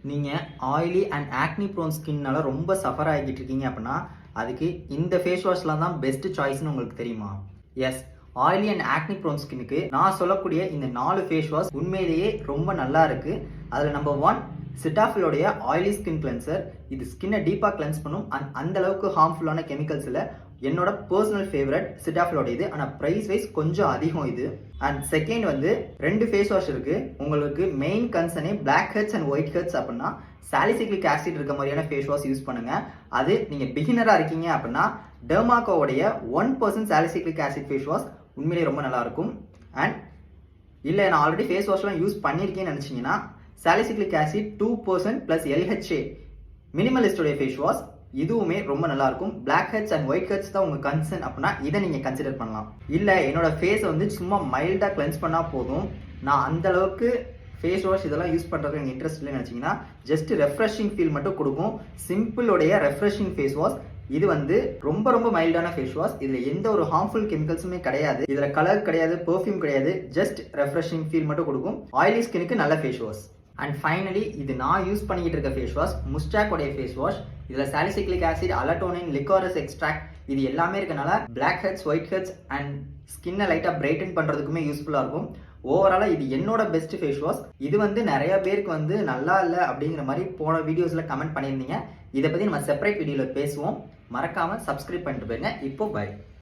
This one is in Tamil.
நீங்கள் ஆயிலி அண்ட் ஆக்னி ப்ரோன் ஸ்கின்னால ரொம்ப சஃபர் ஆகிட்டு இருக்கீங்க அப்படின்னா அதுக்கு இந்த ஃபேஸ் வாஷ்லாம் தான் பெஸ்ட் சாய்ஸ்னு உங்களுக்கு தெரியுமா? Yes, oily and acne prone ஸ்கின்னுக்கு நான் சொல்லக்கூடிய இந்த 4 ஃபேஸ் வாஷ் உண்மையிலேயே ரொம்ப நல்லா இருக்கு. அதில் நம்பர் 1 சிட்டாஃபிலோடைய ஆயிலி ஸ்கின் கிளென்சர். இது ஸ்கின்னை டீப்பாக கிளென்ஸ் பண்ணும் அண்ட் அந்த அளவுக்கு ஹார்ம்ஃபுல்லான கெமிக்கல்ஸ் இல்லை. என்னோட பர்சனல் ஃபேவரட் சிட்டாஃபிலோட இது. ஆனால் ப்ரைஸ் வைஸ் கொஞ்சம் அதிகம் இது. அண்ட் செகண்ட் வந்து 2 ஃபேஸ் வாஷ் இருக்கு. உங்களுக்கு மெயின் கன்சர்னே black heads and white heads அப்படின்னா சாலிசிலிக் ஆசிட் இருக்க மாதிரியான ஃபேஸ் வாஷ் யூஸ் பண்ணுங்க. அது நீங்க பிகினரா இருக்கீங்க அப்படின்னா டெர்மாக்கோடைய 1% சாலிசிலிக் ஆசிட் ஃபேஸ் வாஷ் உண்மையிலேயே ரொம்ப நல்லா இருக்கும். அண்ட் இல்லை நான் ஆல்ரெடி ஃபேஸ் வாஷ்லாம் யூஸ் பண்ணியிருக்கேன்னு நினச்சிங்கன்னா சாலிசிலிக் ஆசிட் 2% ப்ளஸ் LHA மினிமலிஸ்டோடைய ஃபேஸ் வாஷ் இதுவுமே ரொம்ப நல்லா இருக்கும். Black heads and white heads தான் உங்க கன்சர்ன் அப்படின்னா இதை நீங்க கன்சிடர் பண்ணலாம். இல்ல என்னோட ஃபேஸ் வந்து சும்மா மைல்டா கிளென்ஸ் பண்ணா போதும், நான் அந்த அளவுக்கு ஃபேஸ் வாஷ் இதெல்லாம் யூஸ் பண்றதுக்கு எனக்கு இன்ட்ரெஸ்ட் இல்லைன்னு நினைச்சீங்கன்னா ஜஸ்ட் ரெஃப்ரெஷிங் ஃபீல் மட்டும் கொடுக்கும். சிம்பிளோடைய ரெஃப்ரெஷிங் ஃபேஸ் வாஷ் இது வந்து ரொம்ப ரொம்ப மைல்டான ஃபேஸ் வாஷ். இதுல எந்த ஒரு ஹார்ம்ஃபுல் கெமிக்கல்ஸுமே கிடையாது. இதுல கலர் கிடையாது, பெர்ஃப்யூம் கிடையாது, ஜஸ்ட் ரெஃப்ரெஷிங் ஃபீல் மட்டும் கொடுக்கும். ஆயிலி ஸ்கினுக்கு நல்ல ஃபேஸ் வாஷ். அண்ட் ஃபைனலி இது நான் யூஸ் பண்ணிக்கிட்டு இருக்க ஃபேஸ் வாஷ் முஸ்டாக்கோடைய ஃபேஸ் வாஷ். இதில் salicylic acid, allantoin, licorice extract இது எல்லாமே இருக்கனால blackheads, whiteheads and ஸ்கின்னை லைட்டாக பிரைட்டன் பண்ணுறதுக்குமே யூஸ்ஃபுல்லாக இருக்கும். ஓவராலாக இது என்னோட பெஸ்ட் ஃபேஸ் வாஷ். இது வந்து நிறைய பேருக்கு வந்து நல்லா இல்லை அப்படிங்கிற மாதிரி போன வீடியோஸில் கமெண்ட் பண்ணியிருந்தீங்க. இதை பற்றி நம்ம செப்பரேட் வீடியோவில் பேசுவோம். மறக்காமல் சப்ஸ்கிரைப் பண்ணிட்டு போயிருங்க. இப்போ பை.